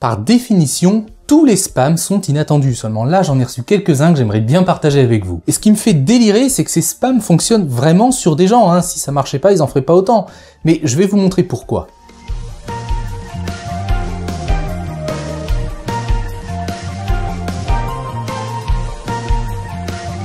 Par définition, tous les spams sont inattendus, seulement là j'en ai reçu quelques-uns que j'aimerais bien partager avec vous. Et ce qui me fait délirer, c'est que ces spams fonctionnent vraiment sur des gens, hein. Si ça marchait pas, ils en feraient pas autant. Mais je vais vous montrer pourquoi.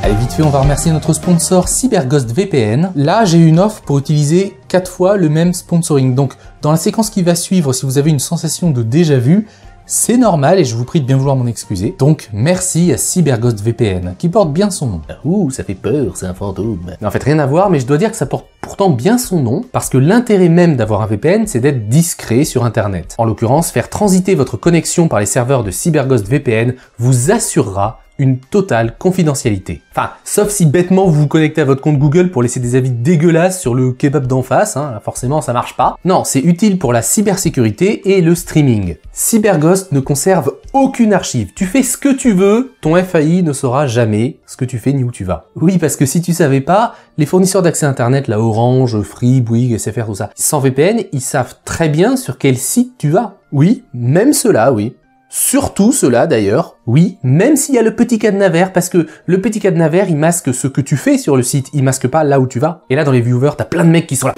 Allez, vite fait, on va remercier notre sponsor CyberGhost VPN. Là, j'ai une offre pour utiliser 4 fois le même sponsoring. Donc, dans la séquence qui va suivre, si vous avez une sensation de déjà-vu, c'est normal et je vous prie de bien vouloir m'en excuser. Donc, merci à CyberGhost VPN, qui porte bien son nom. Ouh, ça fait peur, c'est un fantôme. En fait, rien à voir, mais je dois dire que ça porte pourtant bien son nom, parce que l'intérêt même d'avoir un VPN, c'est d'être discret sur Internet. En l'occurrence, faire transiter votre connexion par les serveurs de CyberGhost VPN vous assurera une totale confidentialité. Enfin, sauf si bêtement vous vous connectez à votre compte Google pour laisser des avis dégueulasses sur le kebab d'en face, hein, forcément ça marche pas. Non, c'est utile pour la cybersécurité et le streaming. CyberGhost ne conserve aucune archive. Tu fais ce que tu veux, ton FAI ne saura jamais ce que tu fais ni où tu vas. Oui, parce que si tu savais pas, les fournisseurs d'accès Internet, la Orange, Free, Bouygues, SFR, tout ça, sans VPN, ils savent très bien sur quel site tu vas. Oui, même ceux-là, oui. Surtout ceux-là d'ailleurs, oui, même s'il y a le petit cadenas vert, parce que le petit cadenas vert, il masque ce que tu fais sur le site, il masque pas là où tu vas. Et là, dans les viewers, t'as plein de mecs qui sont là.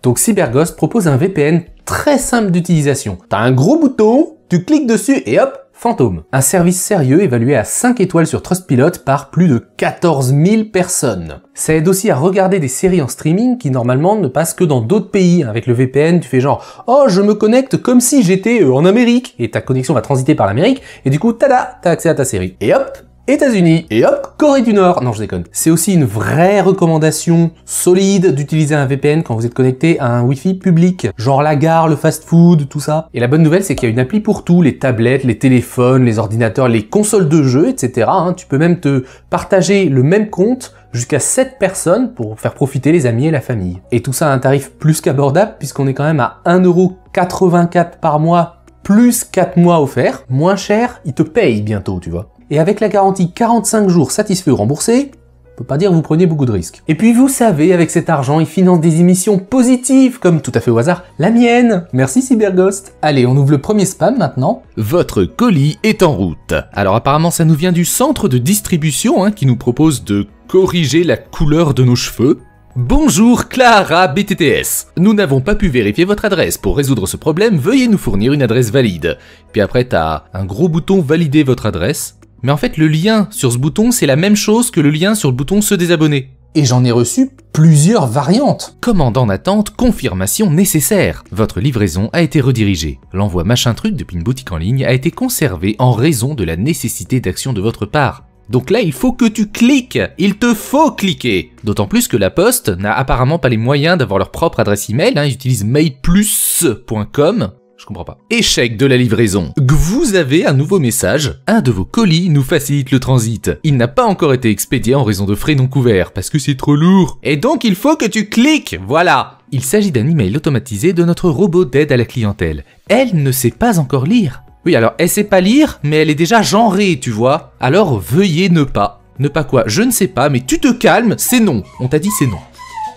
Donc CyberGhost propose un VPN très simple d'utilisation. T'as un gros bouton, tu cliques dessus et hop, fantôme. Un service sérieux évalué à 5 étoiles sur Trustpilot par plus de 14 000 personnes. Ça aide aussi à regarder des séries en streaming qui normalement ne passent que dans d'autres pays. Avec le VPN, tu fais genre « Oh, je me connecte comme si j'étais en Amérique » et ta connexion va transiter par l'Amérique et du coup, tada, t'as accès à ta série. Et hop, États-Unis, et hop, Corée du Nord. Non, je déconne. C'est aussi une vraie recommandation solide d'utiliser un VPN quand vous êtes connecté à un Wi-Fi public, genre la gare, le fast-food, tout ça. Et la bonne nouvelle, c'est qu'il y a une appli pour tout, les tablettes, les téléphones, les ordinateurs, les consoles de jeux, etc. Tu peux même te partager le même compte jusqu'à 7 personnes pour faire profiter les amis et la famille. Et tout ça à un tarif plus qu'abordable, puisqu'on est quand même à 1,84 € par mois, plus 4 mois offerts. Moins cher, il te paye bientôt, tu vois. Et avec la garantie 45 jours satisfait ou remboursé, on peut pas dire que vous preniez beaucoup de risques. Et puis vous savez, avec cet argent, ils financent des émissions positives, comme tout à fait au hasard, la mienne. Merci CyberGhost. Allez, on ouvre le premier spam maintenant. Votre colis est en route. Alors apparemment ça nous vient du centre de distribution qui nous propose de corriger la couleur de nos cheveux. Bonjour Clara BTTS. Nous n'avons pas pu vérifier votre adresse. Pour résoudre ce problème, veuillez nous fournir une adresse valide. Puis après t'as un gros bouton valider votre adresse. Mais en fait, le lien sur ce bouton, c'est la même chose que le lien sur le bouton se désabonner. Et j'en ai reçu plusieurs variantes. Commande en attente, confirmation nécessaire. Votre livraison a été redirigée. L'envoi machin truc depuis une boutique en ligne a été conservé en raison de la nécessité d'action de votre part. Donc là, il faut que tu cliques. Il te faut cliquer. D'autant plus que la Poste n'a apparemment pas les moyens d'avoir leur propre adresse email. Ils utilisent mailplus.com. Je comprends pas. Échec de la livraison. Vous avez un nouveau message. Un de vos colis nous facilite le transit. Il n'a pas encore été expédié en raison de frais non couverts, parce que c'est trop lourd. Et donc il faut que tu cliques, voilà. Il s'agit d'un email automatisé de notre robot d'aide à la clientèle. Elle ne sait pas encore lire. Oui, alors elle sait pas lire, mais elle est déjà genrée, tu vois. Alors veuillez ne pas. Ne pas quoi? Je ne sais pas, mais tu te calmes, c'est non. On t'a dit c'est non.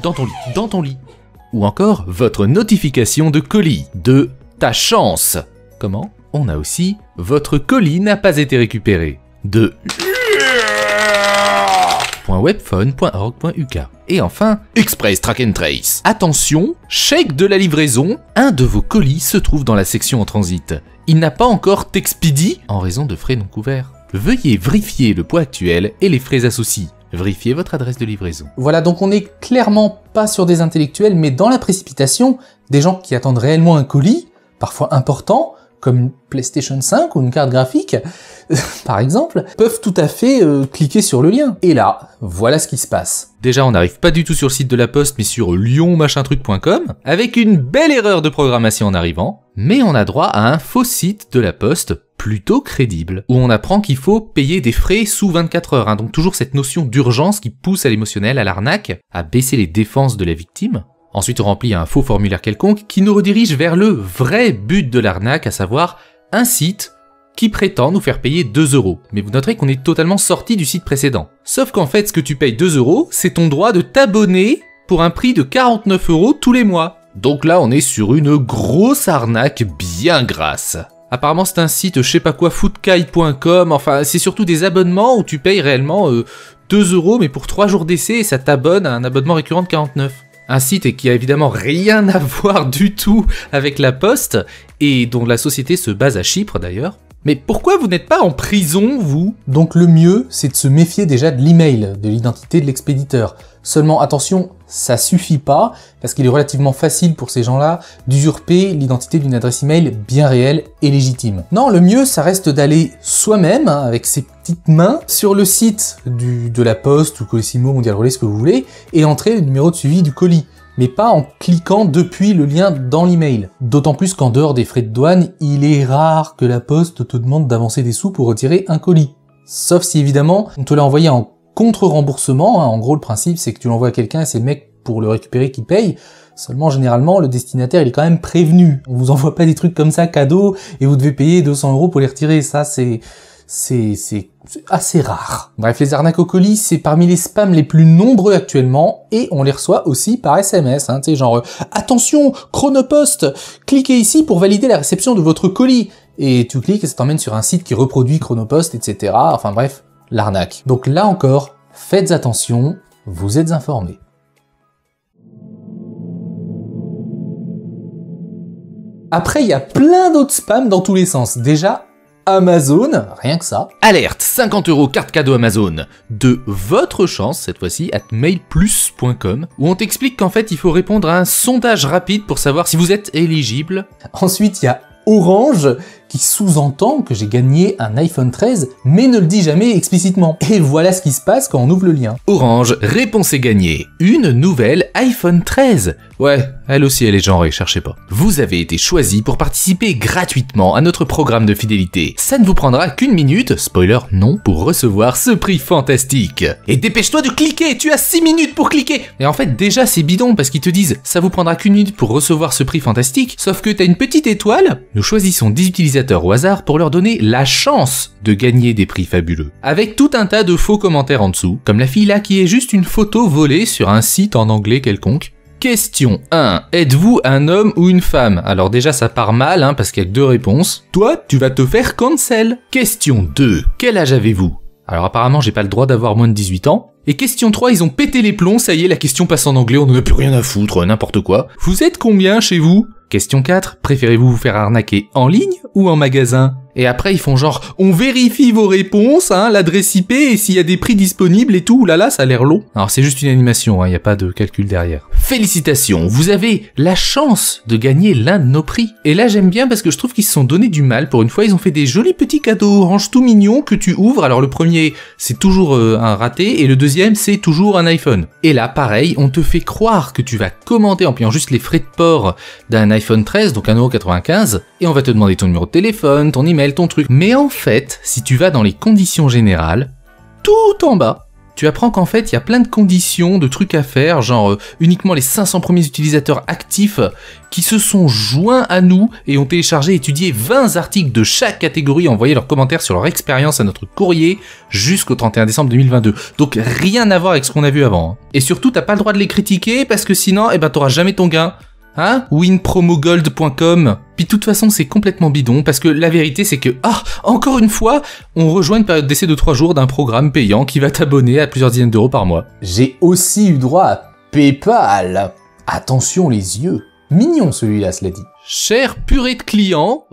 Dans ton lit, dans ton lit. Ou encore, votre notification de colis. De ta chance. Comment? On a aussi votre colis n'a pas été récupéré. De .webphone.org.uk. Et enfin, Express Track and Trace. Attention, chèque de la livraison. Un de vos colis se trouve dans la section en transit. Il n'a pas encore t'expédié en raison de frais non couverts. Veuillez vérifier le poids actuel et les frais associés. Vérifiez votre adresse de livraison. Voilà, donc on n'est clairement pas sur des intellectuels, mais dans la précipitation, des gens qui attendent réellement un colis, parfois important, comme une PlayStation 5 ou une carte graphique, par exemple, peuvent tout à fait cliquer sur le lien. Et là, voilà ce qui se passe. Déjà, on n'arrive pas du tout sur le site de la Poste, mais sur lyonmachintruc.com, avec une belle erreur de programmation en arrivant, mais on a droit à un faux site de la Poste plutôt crédible, où on apprend qu'il faut payer des frais sous 24 heures, donc toujours cette notion d'urgence qui pousse à l'émotionnel, à l'arnaque, à baisser les défenses de la victime. Ensuite, on remplit un faux formulaire quelconque qui nous redirige vers le vrai but de l'arnaque, à savoir un site qui prétend nous faire payer 2 €. Mais vous noterez qu'on est totalement sorti du site précédent. Sauf qu'en fait, ce que tu payes 2 €, c'est ton droit de t'abonner pour un prix de 49 € tous les mois. Donc là, on est sur une grosse arnaque bien grasse. Apparemment c'est un site, je sais pas quoi, foodkai.com, enfin c'est surtout des abonnements où tu payes réellement 2 € mais pour 3 jours d'essai et ça t'abonne à un abonnement récurrent de 49. Un site qui a évidemment rien à voir du tout avec la Poste et dont la société se base à Chypre d'ailleurs. Mais pourquoi vous n'êtes pas en prison, vous? Donc le mieux, c'est de se méfier déjà de l'email, de l'identité de l'expéditeur. Seulement attention, ça suffit pas, parce qu'il est relativement facile pour ces gens-là d'usurper l'identité d'une adresse email bien réelle et légitime. Non, le mieux, ça reste d'aller soi-même, avec ses petites mains, sur le site de la Poste ou Colissimo, Mondial Relais, ce que vous voulez, et entrer le numéro de suivi du colis. Mais pas en cliquant depuis le lien dans l'email. D'autant plus qu'en dehors des frais de douane, il est rare que la Poste te demande d'avancer des sous pour retirer un colis. Sauf si évidemment, on te l'a envoyé en contre-remboursement. En gros, le principe, c'est que tu l'envoies à quelqu'un et c'est le mec pour le récupérer qui paye. Seulement, généralement, le destinataire, il est quand même prévenu. On vous envoie pas des trucs comme ça, cadeaux, et vous devez payer 200 € pour les retirer. Ça, c'est assez rare. Bref, les arnaques au colis, c'est parmi les spams les plus nombreux actuellement, et on les reçoit aussi par SMS, tu sais, genre attention, Chronopost, cliquez ici pour valider la réception de votre colis. Et tu cliques et ça t'emmène sur un site qui reproduit Chronopost, etc. Enfin bref, l'arnaque. Donc là encore, faites attention, vous êtes informés. Après, il y a plein d'autres spams dans tous les sens. Déjà, Amazon, rien que ça. Alerte, 50 € carte cadeau Amazon. De votre chance, cette fois-ci, @mailplus.com, où on t'explique qu'en fait, il faut répondre à un sondage rapide pour savoir si vous êtes éligible. Ensuite, il y a Orange, qui sous-entend que j'ai gagné un iPhone 13, mais ne le dit jamais explicitement. Et voilà ce qui se passe quand on ouvre le lien. Orange, réponse est gagnée. Une nouvelle iPhone 13. Ouais, elle aussi elle est genrée, cherchez pas. Vous avez été choisi pour participer gratuitement à notre programme de fidélité. Ça ne vous prendra qu'une minute, spoiler non, pour recevoir ce prix fantastique. Et dépêche-toi de cliquer, tu as 6 minutes pour cliquer. Et en fait déjà c'est bidon parce qu'ils te disent ça vous prendra qu'une minute pour recevoir ce prix fantastique, sauf que t'as une petite étoile. Nous choisissons 10 utilisateurs au hasard pour leur donner la chance de gagner des prix fabuleux. Avec tout un tas de faux commentaires en dessous, comme la fille là qui est juste une photo volée sur un site en anglais quelconque. Question 1. Êtes-vous un homme ou une femme? Alors déjà ça part mal parce qu'il y a que 2 réponses. Toi, tu vas te faire cancel. Question 2. Quel âge avez-vous? Alors apparemment j'ai pas le droit d'avoir moins de 18 ans. Et question 3, ils ont pété les plombs, ça y est, la question passe en anglais, on n'en a plus rien à foutre, n'importe quoi. Vous êtes combien chez vous? Question 4, préférez-vous vous faire arnaquer en ligne ou en magasin? Et après ils font genre, on vérifie vos réponses, l'adresse IP et s'il y a des prix disponibles et tout, là ça a l'air long. Alors c'est juste une animation, il n'y a pas de calcul derrière. Félicitations, vous avez la chance de gagner l'un de nos prix. Et là j'aime bien parce que je trouve qu'ils se sont donné du mal, pour une fois ils ont fait des jolis petits cadeaux orange tout mignons que tu ouvres. Alors le premier c'est toujours un raté et le deuxième c'est toujours un iPhone. Et là pareil, on te fait croire que tu vas commander en payant juste les frais de port d'un iPhone 13, donc 1,95 € et on va te demander ton numéro de téléphone, ton email, ton truc. Mais en fait, si tu vas dans les conditions générales, tout en bas, tu apprends qu'en fait, il y a plein de conditions, de trucs à faire, genre uniquement les 500 premiers utilisateurs actifs qui se sont joints à nous et ont téléchargé et étudié 20 articles de chaque catégorie, envoyé leurs commentaires sur leur expérience à notre courrier jusqu'au 31 décembre 2022. Donc rien à voir avec ce qu'on a vu avant. Et surtout, t'as pas le droit de les critiquer parce que sinon, t'auras jamais ton gain. Winpromogold.com. Puis de toute façon c'est complètement bidon parce que la vérité c'est que, encore une fois, on rejoint une période d'essai de 3 jours d'un programme payant qui va t'abonner à plusieurs dizaines d'euros par mois. J'ai aussi eu droit à PayPal. Attention les yeux. Mignon celui-là, cela dit. Cher purée de clients,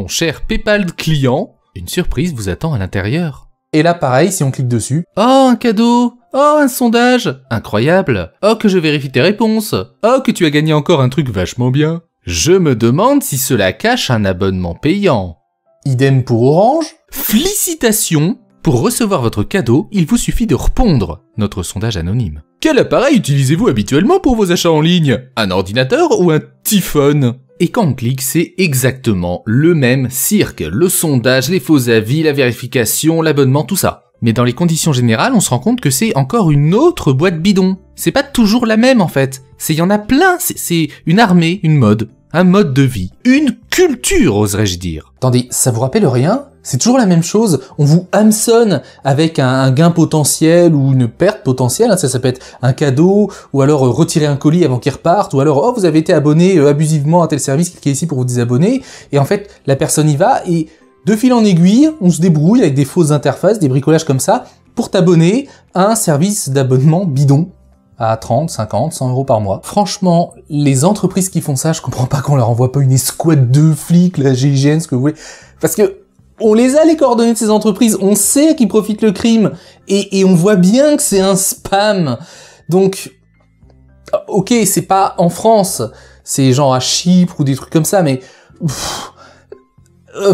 cher PayPal de clients, une surprise vous attend à l'intérieur. Et là pareil, si on clique dessus. Oh, un cadeau! Oh, un sondage! Incroyable! Oh, que je vérifie tes réponses! Oh, que tu as gagné encore un truc vachement bien! Je me demande si cela cache un abonnement payant. Idem pour Orange. Félicitations! Pour recevoir votre cadeau, il vous suffit de répondre notre sondage anonyme. Quel appareil utilisez-vous habituellement pour vos achats en ligne? Un ordinateur ou un iPhone? Et quand on clique, c'est exactement le même cirque. Le sondage, les faux avis, la vérification, l'abonnement, tout ça. Mais dans les conditions générales, on se rend compte que c'est encore une autre boîte bidon. C'est pas toujours la même en fait. Il y en a plein, c'est une armée, une mode. un mode de vie, une culture, oserais-je dire. Attendez, ça vous rappelle rien? C'est toujours la même chose, on vous hameçonne avec un gain potentiel ou une perte potentielle, hein, ça peut être un cadeau, ou alors retirer un colis avant qu'il reparte, ou alors oh vous avez été abonné abusivement à tel service, cliquez ici pour vous désabonner, et en fait la personne y va, et de fil en aiguille, on se débrouille avec des fausses interfaces, des bricolages comme ça, pour t'abonner à un service d'abonnement bidon, à 30, 50, 100 euros par mois. Franchement, les entreprises qui font ça, je comprends pas qu'on leur envoie pas une escouade de flics, la GIGN, ce que vous voulez, parce que on les a les coordonnées de ces entreprises, on sait qu'ils profitent le crime, et on voit bien que c'est un spam. Donc, ok, c'est pas en France, c'est genre à Chypre ou des trucs comme ça, mais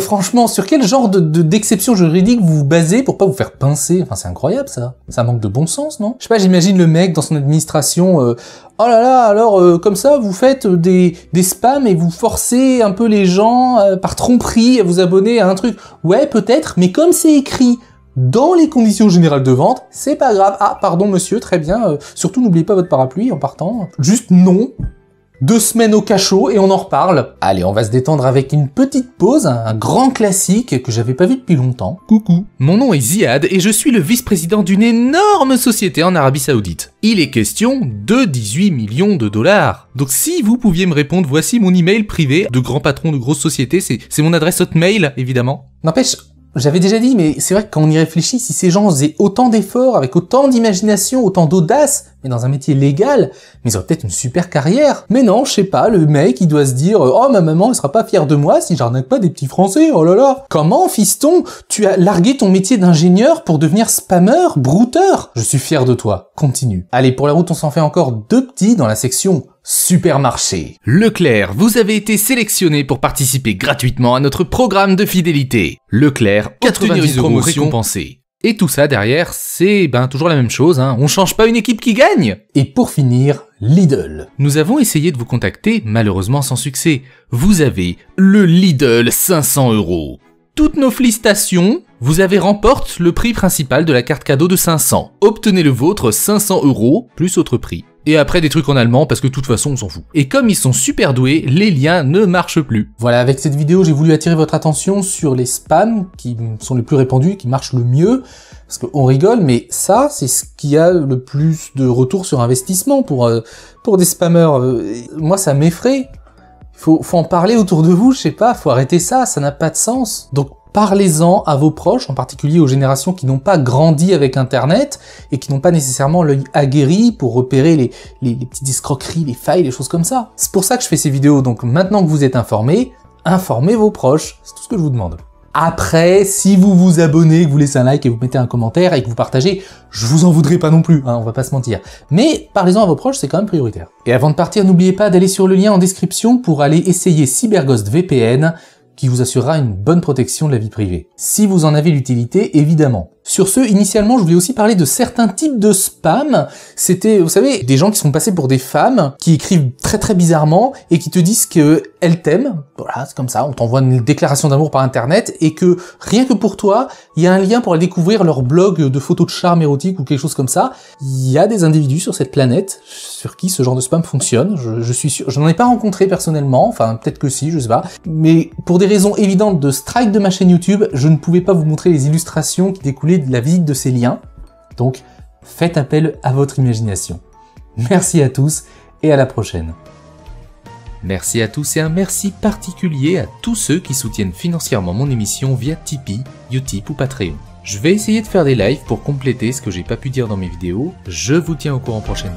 franchement, sur quel genre d'exception juridique vous vous basez pour pas vous faire pincer? Enfin, c'est incroyable ça. Ça manque de bon sens, non? Je sais pas, j'imagine le mec dans son administration, oh là là, alors comme ça, vous faites des spams et vous forcez un peu les gens par tromperie à vous abonner à un truc. Ouais, peut-être, mais comme c'est écrit dans les conditions générales de vente, c'est pas grave. Ah, pardon monsieur, très bien. Surtout n'oubliez pas votre parapluie en partant. Juste non. 2 semaines au cachot et on en reparle. Allez, on va se détendre avec une petite pause, un grand classique que j'avais pas vu depuis longtemps. Coucou, mon nom est Ziad et je suis le vice-président d'une énorme société en Arabie Saoudite. Il est question de 18 millions de dollars. Donc si vous pouviez me répondre, voici mon email privé de grand patron de grosse société, c'est mon adresse hotmail évidemment. N'empêche, j'avais déjà dit, mais c'est vrai que quand on y réfléchit, si ces gens faisaient autant d'efforts, avec autant d'imagination, autant d'audace, mais dans un métier légal, mais ils auraient peut-être une super carrière. Mais non, je sais pas, le mec, il doit se dire « Oh, ma maman, elle sera pas fière de moi si j'arnaque pas des petits Français, oh là là !» Comment, fiston, tu as largué ton métier d'ingénieur pour devenir spammeur, brouteur? Je suis fier de toi. Continue. Allez, pour la route, on s'en fait encore 2 petits dans la section supermarché. Leclerc, vous avez été sélectionné pour participer gratuitement à notre programme de fidélité. Leclerc, 90 € récompensés. Et tout ça derrière, c'est toujours la même chose, hein. On change pas une équipe qui gagne. Et pour finir, Lidl. Nous avons essayé de vous contacter, malheureusement sans succès. Vous avez le Lidl 500 €. Toutes nos félicitations, vous avez remporté le prix principal de la carte cadeau de 500. Obtenez le vôtre 500 € plus autre prix. Et après des trucs en allemand parce que de toute façon on s'en fout. Et comme ils sont super doués, les liens ne marchent plus. Voilà, avec cette vidéo j'ai voulu attirer votre attention sur les spams qui sont les plus répandus, qui marchent le mieux. Parce qu'on rigole, mais ça c'est ce qui a le plus de retour sur investissement pour des spammers. Moi ça m'effraie. Faut en parler autour de vous, je sais pas, faut arrêter ça n'a pas de sens. Donc parlez-en à vos proches, en particulier aux générations qui n'ont pas grandi avec Internet et qui n'ont pas nécessairement l'œil aguerri pour repérer les petites escroqueries, les failles, les choses comme ça. C'est pour ça que je fais ces vidéos, donc maintenant que vous êtes informés, informez vos proches, c'est tout ce que je vous demande. Après, si vous vous abonnez, que vous laissez un like et vous mettez un commentaire et que vous partagez, je vous en voudrais pas non plus, hein, on va pas se mentir. Mais parlez-en à vos proches, c'est quand même prioritaire. Et avant de partir, n'oubliez pas d'aller sur le lien en description pour aller essayer CyberGhost VPN, qui vous assurera une bonne protection de la vie privée. Si vous en avez l'utilité, évidemment. Sur ce, initialement, je voulais aussi parler de certains types de spam. C'était, vous savez, des gens qui sont passés pour des femmes, qui écrivent très très bizarrement, et qui te disent qu'elles t'aiment. Voilà, c'est comme ça, on t'envoie une déclaration d'amour par internet, et que, rien que pour toi, il y a un lien pour aller découvrir leur blog de photos de charme érotique ou quelque chose comme ça. Il y a des individus sur cette planète sur qui ce genre de spam fonctionne, je suis sûr. Je n'en ai pas rencontré personnellement, enfin peut-être que si, je sais pas. Mais pour des raisons évidentes de strike de ma chaîne YouTube, je ne pouvais pas vous montrer les illustrations qui découlaient de la visite de ces liens. Donc, faites appel à votre imagination. Merci à tous et à la prochaine. Merci à tous et un merci particulier à tous ceux qui soutiennent financièrement mon émission via Tipeee, Utip ou Patreon. Je vais essayer de faire des lives pour compléter ce que j'ai pas pu dire dans mes vidéos. Je vous tiens au courant prochainement.